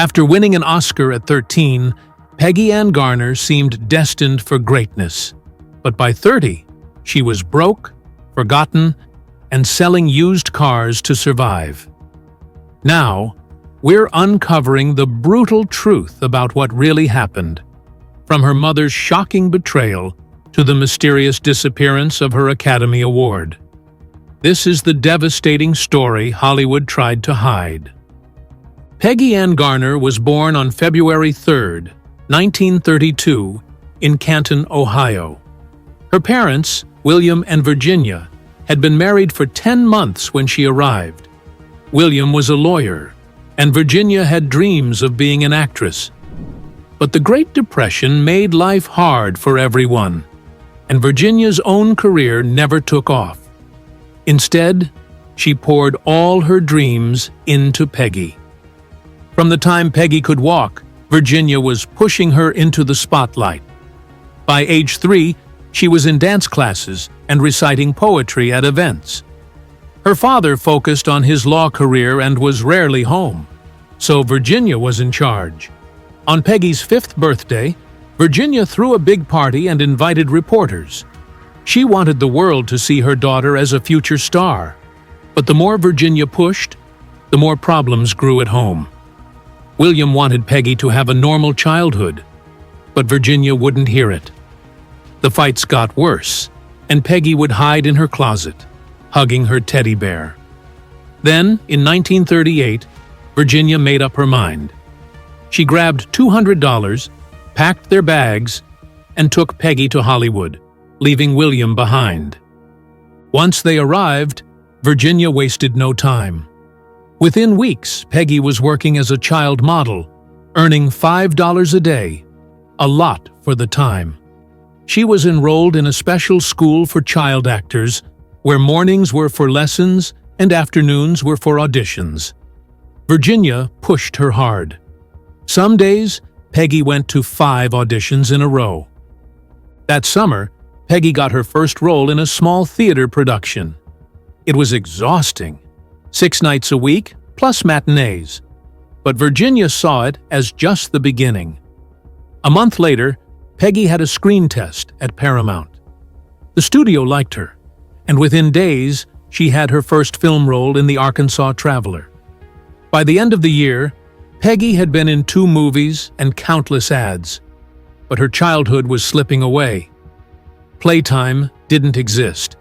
After winning an Oscar at 13, Peggy Ann Garner seemed destined for greatness. But by 30, she was broke, forgotten, and selling used cars to survive. Now, we're uncovering the brutal truth about what really happened, from her mother's shocking betrayal to the mysterious disappearance of her Academy Award. This is the devastating story Hollywood tried to hide. Peggy Ann Garner was born on February 3, 1932, in Canton, Ohio. Her parents, William and Virginia, had been married for 10 months when she arrived. William was a lawyer, and Virginia had dreams of being an actress. But the Great Depression made life hard for everyone, and Virginia's own career never took off. Instead, she poured all her dreams into Peggy. From the time Peggy could walk, Virginia was pushing her into the spotlight. By age 3, she was in dance classes and reciting poetry at events. Her father focused on his law career and was rarely home, so Virginia was in charge. On Peggy's 5th birthday, Virginia threw a big party and invited reporters. She wanted the world to see her daughter as a future star. But the more Virginia pushed, the more problems grew at home. William wanted Peggy to have a normal childhood, but Virginia wouldn't hear it. The fights got worse, and Peggy would hide in her closet, hugging her teddy bear. Then, in 1938, Virginia made up her mind. She grabbed $200, packed their bags, and took Peggy to Hollywood, leaving William behind. Once they arrived, Virginia wasted no time. Within weeks, Peggy was working as a child model, earning $5 a day, a lot for the time. She was enrolled in a special school for child actors, where mornings were for lessons and afternoons were for auditions. Virginia pushed her hard. Some days, Peggy went to 5 auditions in a row. That summer, Peggy got her first role in a small theater production. It was exhausting, 6 nights a week, plus matinees. But Virginia saw it as just the beginning. A month later, Peggy had a screen test at Paramount. The studio liked her, and within days, she had her first film role in The Arkansas Traveler. By the end of the year, Peggy had been in 2 movies and countless ads, but her childhood was slipping away. Playtime didn't exist.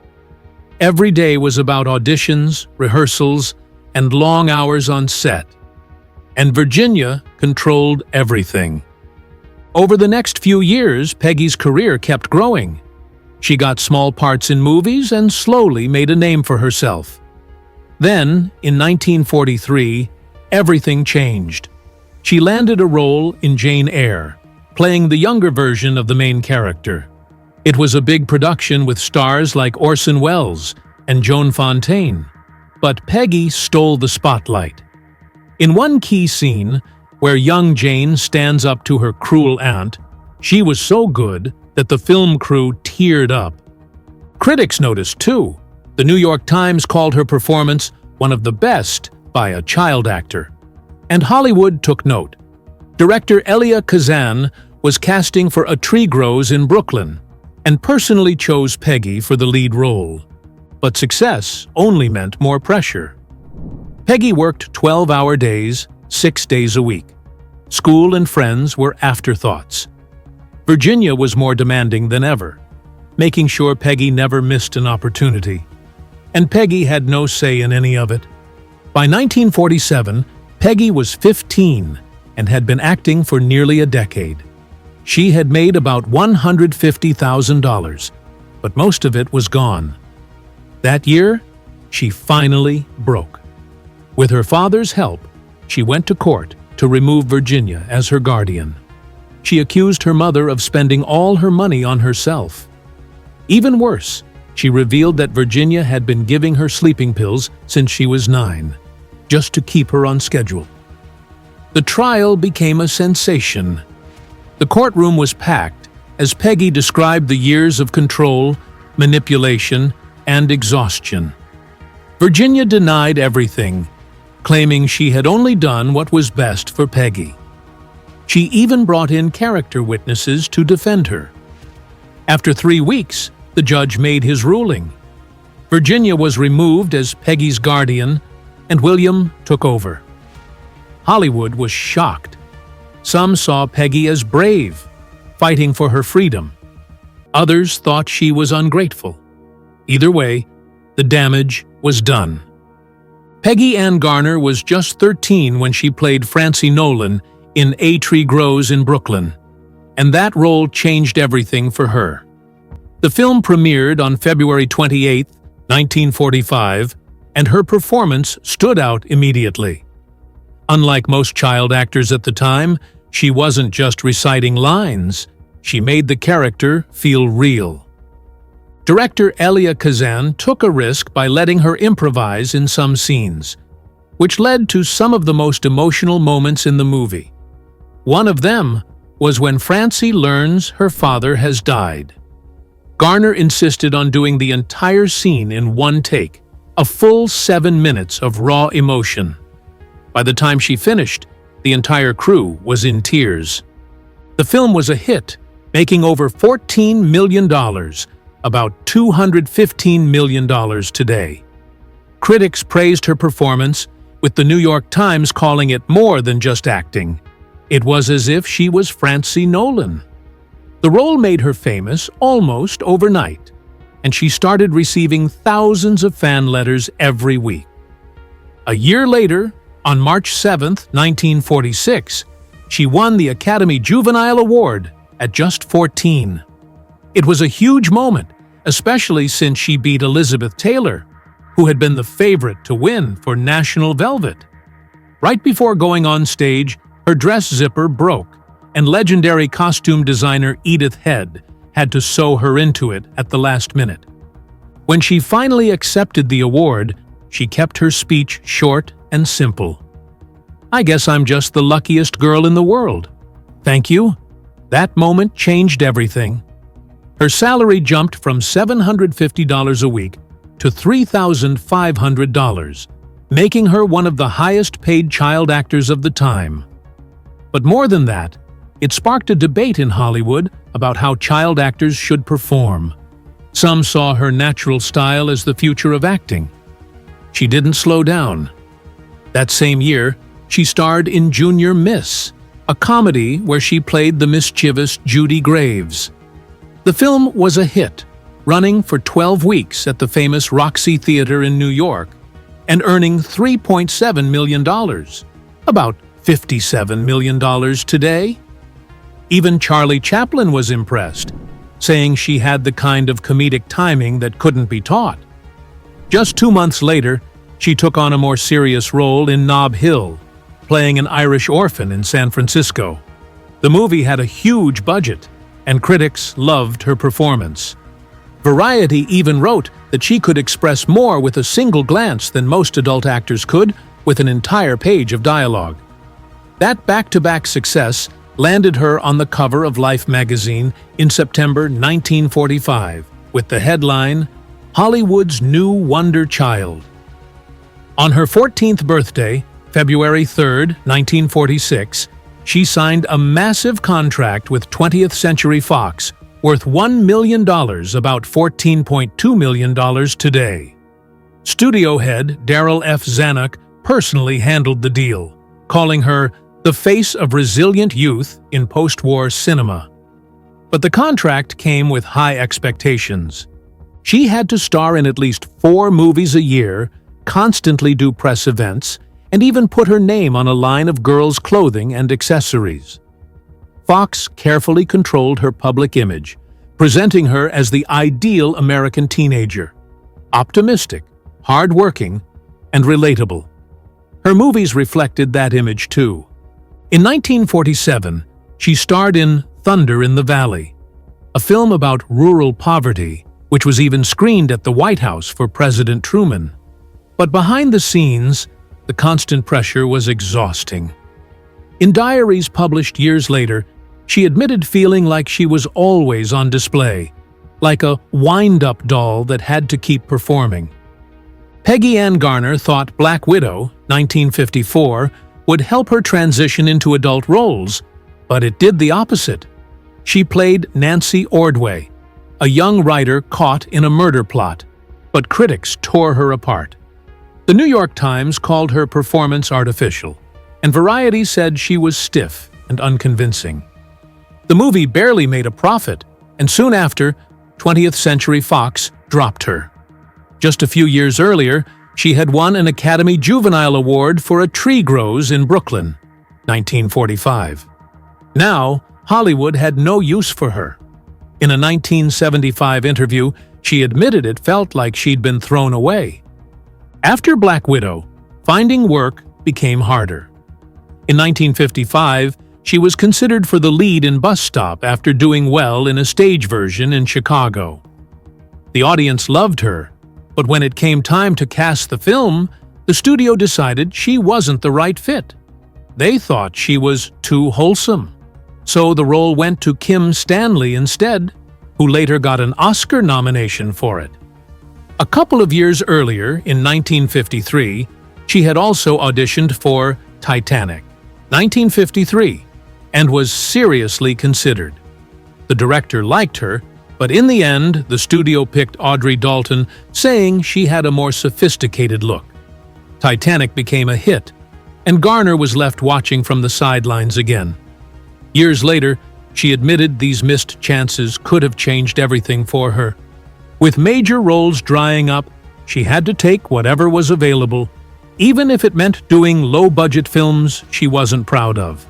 Every day was about auditions, rehearsals, and long hours on set. And Virginia controlled everything. Over the next few years, Peggy's career kept growing. She got small parts in movies and slowly made a name for herself. Then, in 1943, everything changed. She landed a role in Jane Eyre, playing the younger version of the main character. It was a big production with stars like Orson Welles and Joan Fontaine, but Peggy stole the spotlight. In one key scene, where young Jane stands up to her cruel aunt, she was so good that the film crew teared up. Critics noticed too. The New York Times called her performance one of the best by a child actor. And Hollywood took note. Director Elia Kazan was casting for A Tree Grows in Brooklyn, and personally chose Peggy for the lead role. But success only meant more pressure. Peggy worked 12-hour days, 6 days a week. School and friends were afterthoughts. Virginia was more demanding than ever, making sure Peggy never missed an opportunity. And Peggy had no say in any of it. By 1947, Peggy was 15 and had been acting for nearly a decade. She had made about $150,000, but most of it was gone. That year, she finally broke. With her father's help, she went to court to remove Virginia as her guardian. She accused her mother of spending all her money on herself. Even worse, she revealed that Virginia had been giving her sleeping pills since she was 9, just to keep her on schedule. The trial became a sensation. The courtroom was packed as Peggy described the years of control, manipulation, and exhaustion. Virginia denied everything, claiming she had only done what was best for Peggy. She even brought in character witnesses to defend her. After 3 weeks, the judge made his ruling. Virginia was removed as Peggy's guardian, and William took over. Hollywood was shocked. Some saw Peggy as brave, fighting for her freedom. Others thought she was ungrateful. Either way, the damage was done. Peggy Ann Garner was just 13 when she played Francie Nolan in A Tree Grows in Brooklyn, and that role changed everything for her. The film premiered on February 28, 1945, and her performance stood out immediately. Unlike most child actors at the time, she wasn't just reciting lines, she made the character feel real. Director Elia Kazan took a risk by letting her improvise in some scenes, which led to some of the most emotional moments in the movie. One of them was when Francie learns her father has died. Garner insisted on doing the entire scene in one take, a full 7 minutes of raw emotion. By the time she finished, the entire crew was in tears. The film was a hit, making over $14 million, about $215 million today. Critics praised her performance, with the New York Times calling it more than just acting. It was as if she was Francie Nolan. The role made her famous almost overnight, and she started receiving thousands of fan letters every week. A year later, on March 7, 1946, she won the Academy Juvenile Award at just 14. It was a huge moment, especially since she beat Elizabeth Taylor, who had been the favorite to win for National Velvet. Right before going on stage, her dress zipper broke, and legendary costume designer Edith Head had to sew her into it at the last minute. When she finally accepted the award, she kept her speech short and simple. "I guess I'm just the luckiest girl in the world. Thank you." That moment changed everything. Her salary jumped from $750 a week to $3,500, making her one of the highest-paid child actors of the time. But more than that, it sparked a debate in Hollywood about how child actors should perform. Some saw her natural style as the future of acting. She didn't slow down. That same year, she starred in Junior Miss, a comedy where she played the mischievous Judy Graves. The film was a hit, running for 12 weeks at the famous Roxy Theater in New York and earning $3.7 million, about $57 million today. Even Charlie Chaplin was impressed, saying she had the kind of comedic timing that couldn't be taught. Just 2 months later, she took on a more serious role in Nob Hill, playing an Irish orphan in San Francisco. The movie had a huge budget, and critics loved her performance. Variety even wrote that she could express more with a single glance than most adult actors could with an entire page of dialogue. That back-to-back success landed her on the cover of Life magazine in September 1945 with the headline, "Hollywood's New Wonder Child." On her 14th birthday, February 3, 1946, she signed a massive contract with 20th Century Fox worth $1 million, about $14.2 million today. Studio head Darryl F. Zanuck personally handled the deal, calling her the face of resilient youth in post-war cinema. But the contract came with high expectations. She had to star in at least 4 movies a year, constantly do press events, and even put her name on a line of girls' clothing and accessories. Fox carefully controlled her public image, presenting her as the ideal American teenager, optimistic, hard-working, and relatable. Her movies reflected that image too. In 1947, she starred in Thunder in the Valley, a film about rural poverty, which was even screened at the White House for President Truman. But behind the scenes, the constant pressure was exhausting. In diaries published years later, she admitted feeling like she was always on display, like a wind-up doll that had to keep performing. Peggy Ann Garner thought Black Widow, 1954, would help her transition into adult roles, but it did the opposite. She played Nancy Ordway, a young writer caught in a murder plot, but critics tore her apart. The New York Times called her performance artificial, and Variety said she was stiff and unconvincing. The movie barely made a profit, and soon after, 20th Century Fox dropped her. Just a few years earlier, she had won an Academy Juvenile Award for A Tree Grows in Brooklyn, 1945. Now, Hollywood had no use for her. In a 1975 interview, she admitted it felt like she'd been thrown away. After Black Widow, finding work became harder. In 1955, she was considered for the lead in Bus Stop after doing well in a stage version in Chicago. The audience loved her, but when it came time to cast the film, the studio decided she wasn't the right fit. They thought she was too wholesome. So the role went to Kim Stanley instead, who later got an Oscar nomination for it. A couple of years earlier, in 1953, she had also auditioned for Titanic, 1953, and was seriously considered. The director liked her, but in the end, the studio picked Audrey Dalton, saying she had a more sophisticated look. Titanic became a hit, and Garner was left watching from the sidelines again. Years later, she admitted these missed chances could have changed everything for her. With major roles drying up, she had to take whatever was available, even if it meant doing low-budget films she wasn't proud of.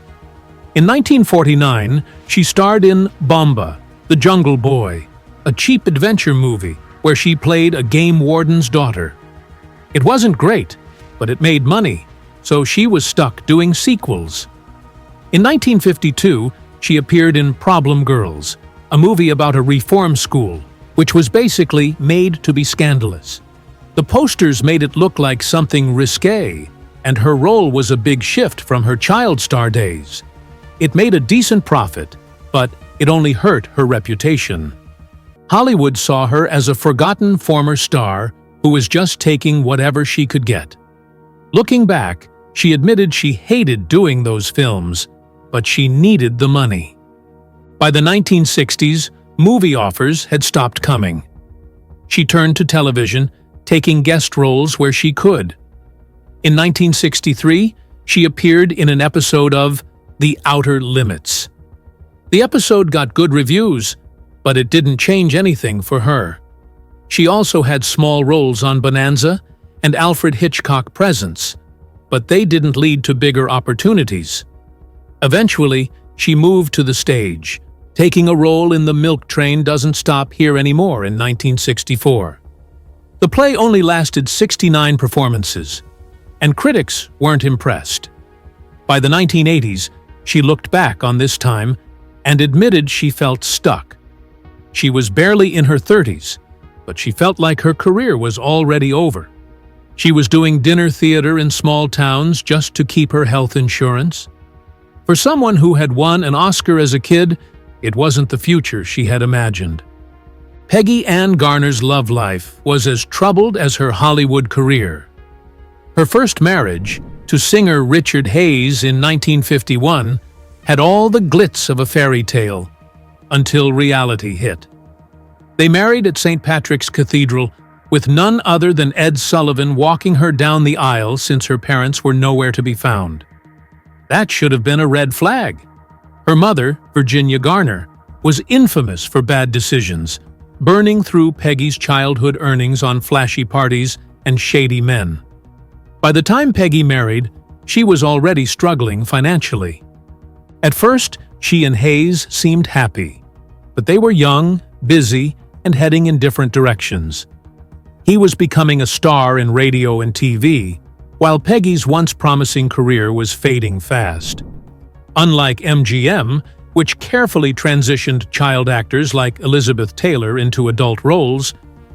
In 1949, she starred in Bomba, The Jungle Boy, a cheap adventure movie where she played a game warden's daughter. It wasn't great, but it made money, so she was stuck doing sequels. In 1952, she appeared in Problem Girls, a movie about a reform school, which was basically made to be scandalous. The posters made it look like something risque, and her role was a big shift from her child star days. It made a decent profit, but it only hurt her reputation. Hollywood saw her as a forgotten former star who was just taking whatever she could get. Looking back, she admitted she hated doing those films, but she needed the money. By the 1960s, movie offers had stopped coming. She turned to television, taking guest roles where she could. In 1963, she appeared in an episode of The Outer Limits. The episode got good reviews, but it didn't change anything for her. She also had small roles on Bonanza and Alfred Hitchcock Presents, but they didn't lead to bigger opportunities. Eventually, she moved to the stage, taking a role in The Milk Train Doesn't Stop Here Anymore in 1964. The play only lasted 69 performances, and critics weren't impressed. By the 1980s, she looked back on this time and admitted she felt stuck. She was barely in her 30s, but she felt like her career was already over. She was doing dinner theater in small towns just to keep her health insurance. For someone who had won an Oscar as a kid, it wasn't the future she had imagined. Peggy Ann Garner's love life was as troubled as her Hollywood career. Her first marriage, to singer Richard Hayes in 1951, had all the glitz of a fairy tale, until reality hit. They married at St. Patrick's Cathedral, with none other than Ed Sullivan walking her down the aisle since her parents were nowhere to be found. That should have been a red flag. Her mother, Virginia Garner, was infamous for bad decisions, burning through Peggy's childhood earnings on flashy parties and shady men. By the time Peggy married, she was already struggling financially. At first, she and Hayes seemed happy, but they were young, busy, and heading in different directions. He was becoming a star in radio and TV, while Peggy's once promising career was fading fast. Unlike MGM, which carefully transitioned child actors like Elizabeth Taylor into adult roles,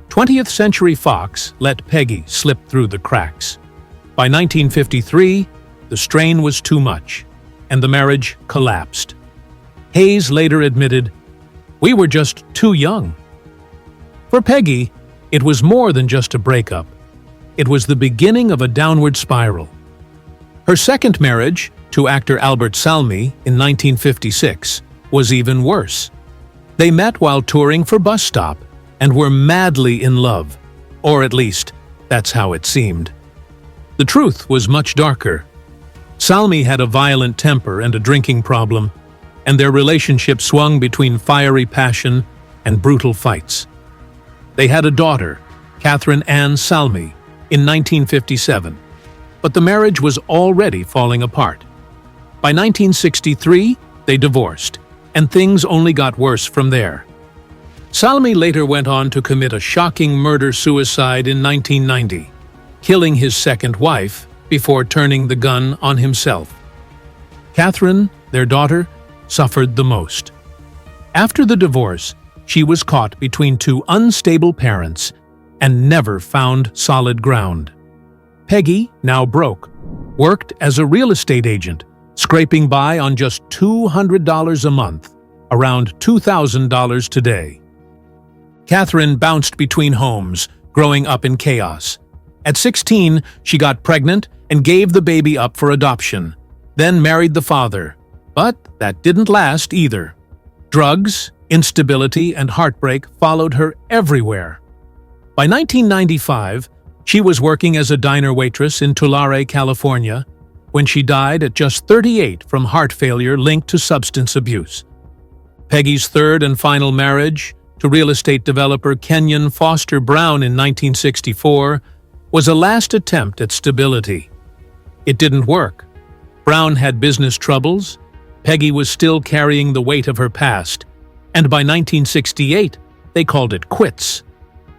20th Century Fox let Peggy slip through the cracks. By 1953, the strain was too much, and the marriage collapsed. Hayes later admitted, "We were just too young." For Peggy, it was more than just a breakup. it was the beginning of a downward spiral. Her second marriage, to actor Albert Salmi in 1956, was even worse. They met while touring for Bus Stop and were madly in love, or at least, that's how it seemed. The truth was much darker. Salmi had a violent temper and a drinking problem, and their relationship swung between fiery passion and brutal fights. They had a daughter, Catherine Ann Salmi, in 1957, but the marriage was already falling apart. By 1963, they divorced, and things only got worse from there. Salmi later went on to commit a shocking murder-suicide in 1990, killing his second wife before turning the gun on himself. Catherine, their daughter, suffered the most. After the divorce, she was caught between two unstable parents and never found solid ground. Peggy, now broke, worked as a real estate agent, scraping by on just $200 a month, around $2,000 today. Catherine bounced between homes, growing up in chaos. At 16, she got pregnant and gave the baby up for adoption, then married the father. But that didn't last either. Drugs, instability, and heartbreak followed her everywhere. By 1995, she was working as a diner waitress in Tulare, California, when she died at just 38 from heart failure linked to substance abuse. Peggy's third and final marriage, to real estate developer Kenyon Foster Brown in 1964, was a last attempt at stability. It didn't work. Brown had business troubles, Peggy was still carrying the weight of her past, and by 1968, they called it quits.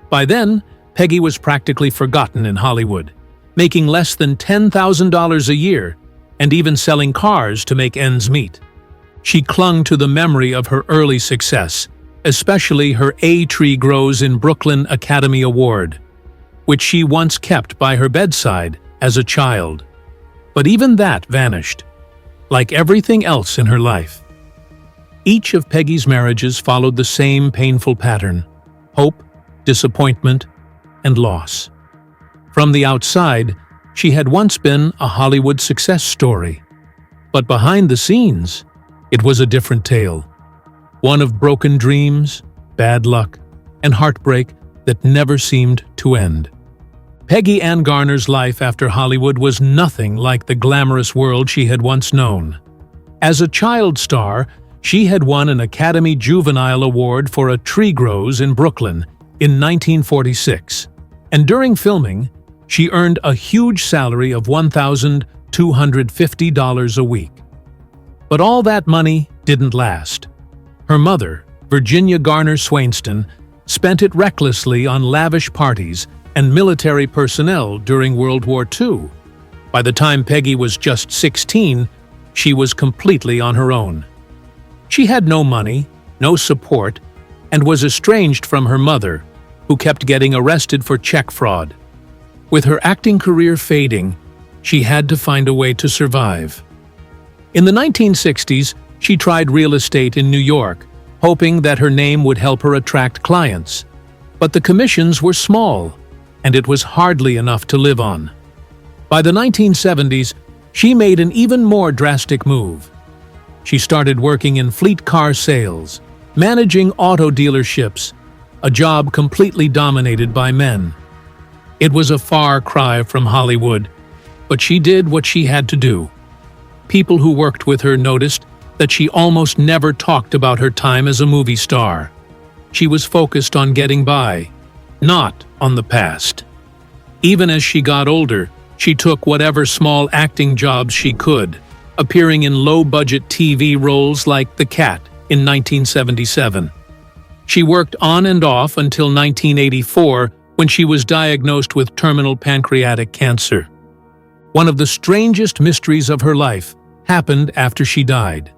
By then, Peggy was practically forgotten in Hollywood, making less than $10,000 a year and even selling cars to make ends meet. She clung to the memory of her early success, especially her A Tree Grows in Brooklyn Academy Award, which she once kept by her bedside as a child. But even that vanished, like everything else in her life. Each of Peggy's marriages followed the same painful pattern: hope, disappointment, and loss. From the outside, she had once been a Hollywood success story. But behind the scenes, it was a different tale. One of broken dreams, bad luck, and heartbreak that never seemed to end. Peggy Ann Garner's life after Hollywood was nothing like the glamorous world she had once known. As a child star, she had won an Academy Juvenile Award for A Tree Grows in Brooklyn in 1946, and during filming, she earned a huge salary of $1,250 a week. But all that money didn't last. Her mother, Virginia Garner Swainston, spent it recklessly on lavish parties and military personnel during World War II. By the time Peggy was just 16, she was completely on her own. She had no money, no support, and was estranged from her mother, who kept getting arrested for check fraud. With her acting career fading, she had to find a way to survive. In the 1960s, she tried real estate in New York, hoping that her name would help her attract clients. But the commissions were small, and it was hardly enough to live on. By the 1970s, she made an even more drastic move. She started working in fleet car sales, managing auto dealerships, a job completely dominated by men. It was a far cry from Hollywood, but she did what she had to do. People who worked with her noticed that she almost never talked about her time as a movie star. She was focused on getting by, not on the past. Even as she got older, she took whatever small acting jobs she could, appearing in low-budget TV roles like The Cat in 1977. She worked on and off until 1984, when she was diagnosed with terminal pancreatic cancer. One of the strangest mysteries of her life happened after she died.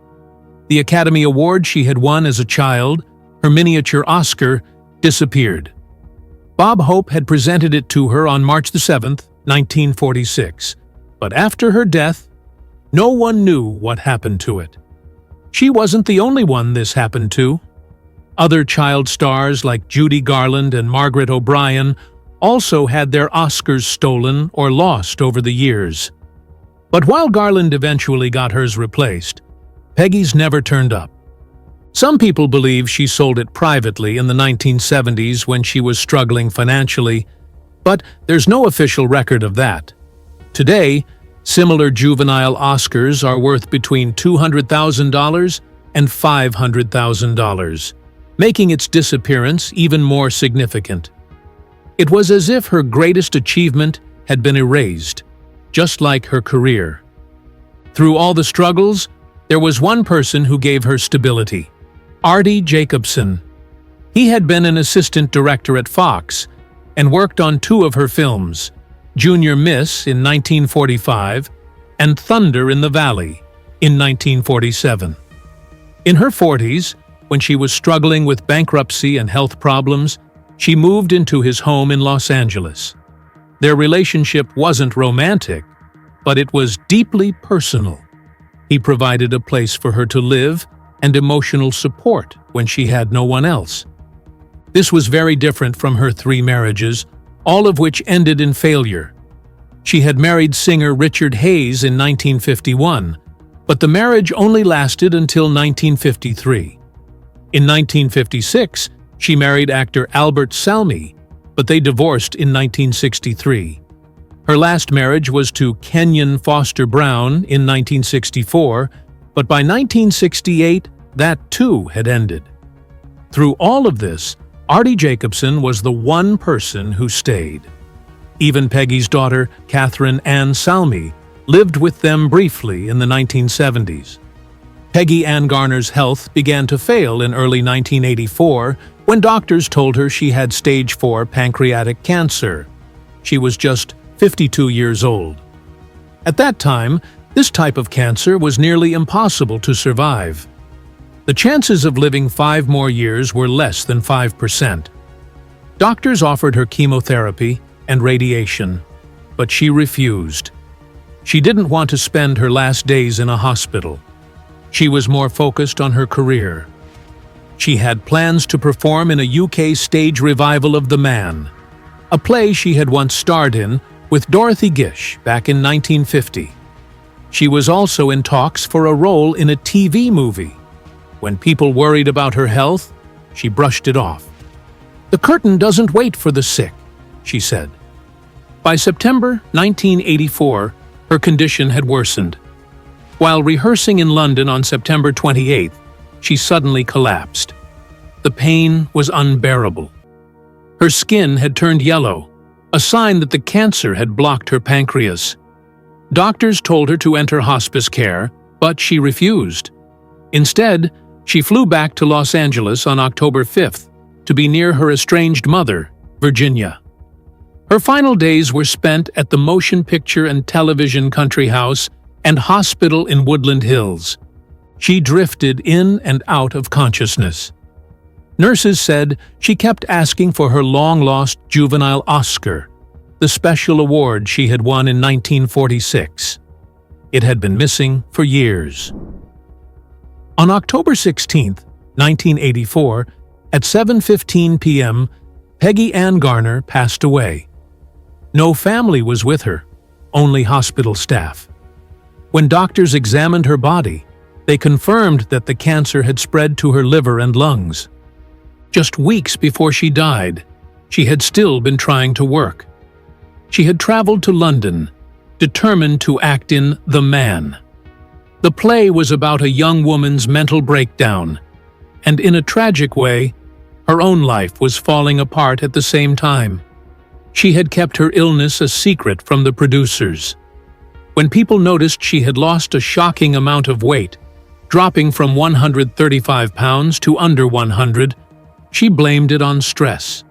The Academy Award she had won as a child, her miniature Oscar, disappeared. Bob Hope had presented it to her on March 7, 1946, but after her death, no one knew what happened to it. She wasn't the only one this happened to. Other child stars like Judy Garland and Margaret O'Brien also had their Oscars stolen or lost over the years. But while Garland eventually got hers replaced, Peggy's never turned up. Some people believe she sold it privately in the 1970s when she was struggling financially, but there's no official record of that. Today, similar juvenile Oscars are worth between $200,000 and $500,000, making its disappearance even more significant. It was as if her greatest achievement had been erased, just like her career. Through all the struggles, there was one person who gave her stability: Artie Jacobson. He had been an assistant director at Fox and worked on two of her films, Junior Miss in 1945 and Thunder in the Valley in 1947. In her 40s, when she was struggling with bankruptcy and health problems, she moved into his home in Los Angeles. Their relationship wasn't romantic, but it was deeply personal. He provided a place for her to live and emotional support when she had no one else. This was very different from her 3 marriages, all of which ended in failure. She had married singer Richard Hayes in 1951, but the marriage only lasted until 1953. In 1956, she married actor Albert Salmi, but they divorced in 1963. Her last marriage was to Kenyon Foster Brown in 1964, but by 1968, that too had ended. Through all of this, Artie Jacobson was the one person who stayed. Even Peggy's daughter, Catherine Ann Salmi, lived with them briefly in the 1970s. Peggy Ann Garner's health began to fail in early 1984 when doctors told her she had stage 4 pancreatic cancer. She was just 52 years old. At that time, this type of cancer was nearly impossible to survive. The chances of living 5 more years were less than 5%. Doctors offered her chemotherapy and radiation, but she refused. She didn't want to spend her last days in a hospital. She was more focused on her career. She had plans to perform in a UK stage revival of The Man, a play she had once starred in with Dorothy Gish back in 1950. She was also in talks for a role in a TV movie. When people worried about her health, she brushed it off. "The curtain doesn't wait for the sick," she said. By September 1984, her condition had worsened. While rehearsing in London on September 28th, she suddenly collapsed. The pain was unbearable. Her skin had turned yellow, a sign that the cancer had blocked her pancreas. Doctors told her to enter hospice care, but she refused. Instead, she flew back to Los Angeles on October 5th to be near her estranged mother, Virginia. Her final days were spent at the Motion Picture and Television Country House and Hospital in Woodland Hills. She drifted in and out of consciousness. Nurses said she kept asking for her long-lost juvenile Oscar, the special award she had won in 1946. It had been missing for years. On October 16, 1984, at 7:15 p.m., Peggy Ann Garner passed away. No family was with her, only hospital staff. When doctors examined her body, they confirmed that the cancer had spread to her liver and lungs. Just weeks before she died, she had still been trying to work. She had traveled to London, determined to act in The Man. The play was about a young woman's mental breakdown, and in a tragic way, her own life was falling apart at the same time. She had kept her illness a secret from the producers. When people noticed she had lost a shocking amount of weight, dropping from 135 pounds to under 100, she blamed it on stress.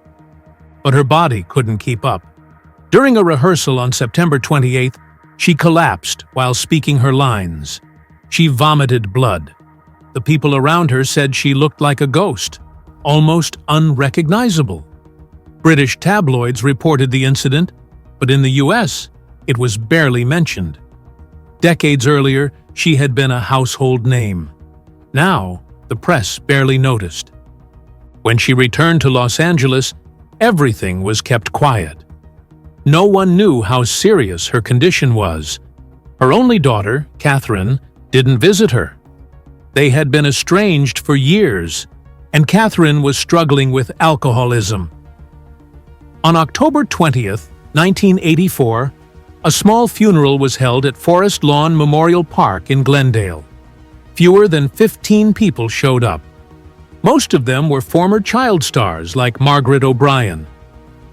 But her body couldn't keep up. During a rehearsal on September 28th, she collapsed while speaking her lines. She vomited blood. The people around her said she looked like a ghost, almost unrecognizable. British tabloids reported the incident, but in the US, it was barely mentioned. Decades earlier, she had been a household name. Now, the press barely noticed. When she returned to Los Angeles, everything was kept quiet. No one knew how serious her condition was. Her only daughter, Catherine, didn't visit her. They had been estranged for years, and Catherine was struggling with alcoholism. On October 20th, 1984, a small funeral was held at Forest Lawn Memorial Park in Glendale. Fewer than 15 people showed up. Most of them were former child stars like Margaret O'Brien.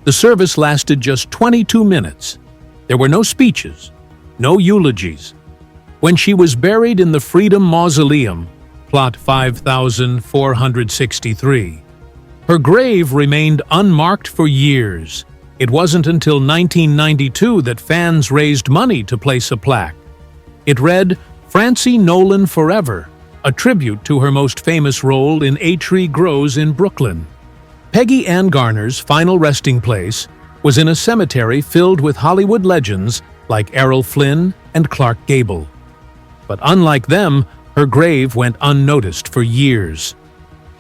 The service lasted just 22 minutes. There were no speeches, no eulogies. When she was buried in the Freedom Mausoleum, plot 5463, her grave remained unmarked for years. It wasn't until 1992 that fans raised money to place a plaque. It read, "Francie Nolan Forever," a tribute to her most famous role in A Tree Grows in Brooklyn. Peggy Ann Garner's final resting place was in a cemetery filled with Hollywood legends like Errol Flynn and Clark Gable. But unlike them, her grave went unnoticed for years.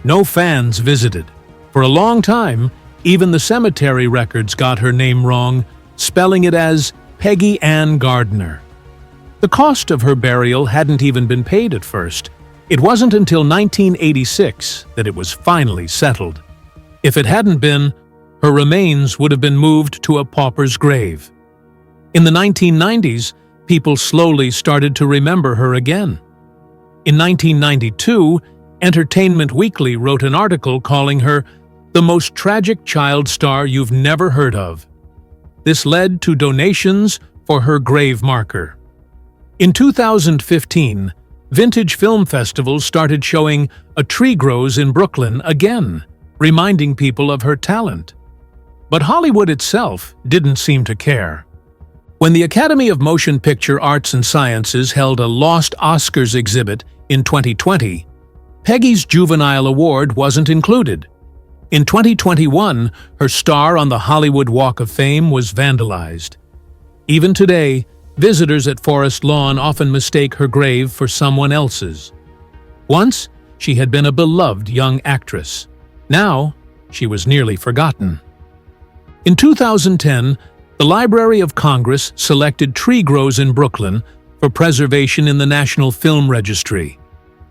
No fans visited. For a long time, even the cemetery records got her name wrong, spelling it as Peggy Ann Garner. The cost of her burial hadn't even been paid at first. It wasn't until 1986 that it was finally settled. If it hadn't been, her remains would have been moved to a pauper's grave. In the 1990s, people slowly started to remember her again. In 1992, Entertainment Weekly wrote an article calling her the most tragic child star you've never heard of. This led to donations for her grave marker. In 2015, vintage film festivals started showing A Tree Grows in Brooklyn again, reminding people of her talent. But Hollywood itself didn't seem to care. When the Academy of Motion Picture Arts and Sciences held a Lost Oscars exhibit in 2020, Peggy's Juvenile Award wasn't included. In 2021, her star on the Hollywood Walk of Fame was vandalized. Even today, visitors at Forest Lawn often mistake her grave for someone else's. Once, she had been a beloved young actress. Now, she was nearly forgotten. In 2010, the Library of Congress selected Tree Grows in Brooklyn for preservation in the National Film Registry,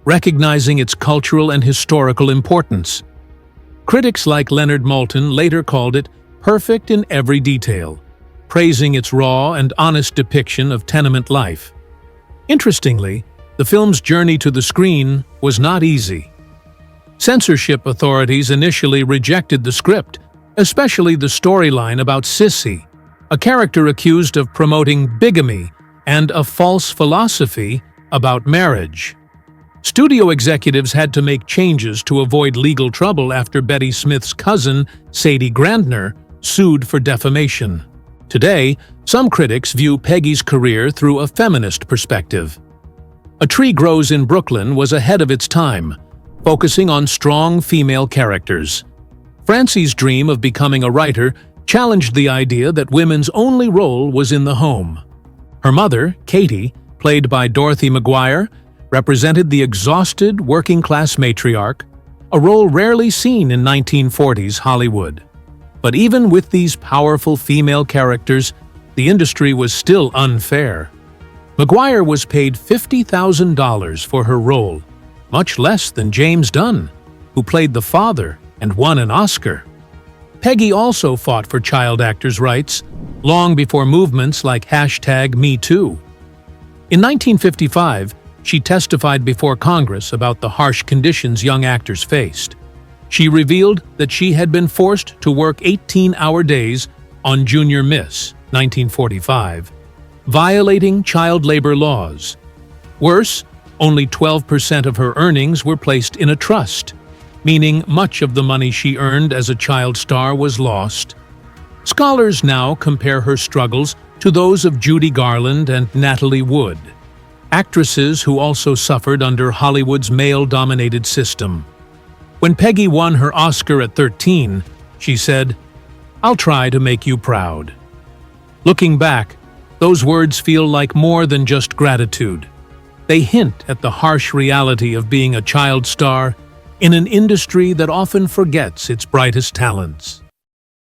recognizing its cultural and historical importance. Critics like Leonard Maltin later called it perfect in every detail, praising its raw and honest depiction of tenement life. Interestingly, the film's journey to the screen was not easy. Censorship authorities initially rejected the script, especially the storyline about Sissy, a character accused of promoting bigamy and a false philosophy about marriage. Studio executives had to make changes to avoid legal trouble after Betty Smith's cousin, Sadie Grandner, sued for defamation. Today, some critics view Peggy's career through a feminist perspective. A Tree Grows in Brooklyn was ahead of its time, focusing on strong female characters. Francie's dream of becoming a writer challenged the idea that women's only role was in the home. Her mother, Katie, played by Dorothy McGuire, represented the exhausted working-class matriarch, a role rarely seen in 1940s Hollywood. But even with these powerful female characters, the industry was still unfair. McGuire was paid $50,000 for her role, much less than James Dunn, who played the father and won an Oscar. Peggy also fought for child actors' rights, long before movements like #MeToo. In 1955, she testified before Congress about the harsh conditions young actors faced. She revealed that she had been forced to work 18-hour days on Junior Miss, 1945, violating child labor laws. Worse, only 12% of her earnings were placed in a trust, meaning much of the money she earned as a child star was lost. Scholars now compare her struggles to those of Judy Garland and Natalie Wood, actresses who also suffered under Hollywood's male-dominated system. When Peggy won her Oscar at 13, she said, "I'll try to make you proud." Looking back, those words feel like more than just gratitude. They hint at the harsh reality of being a child star in an industry that often forgets its brightest talents.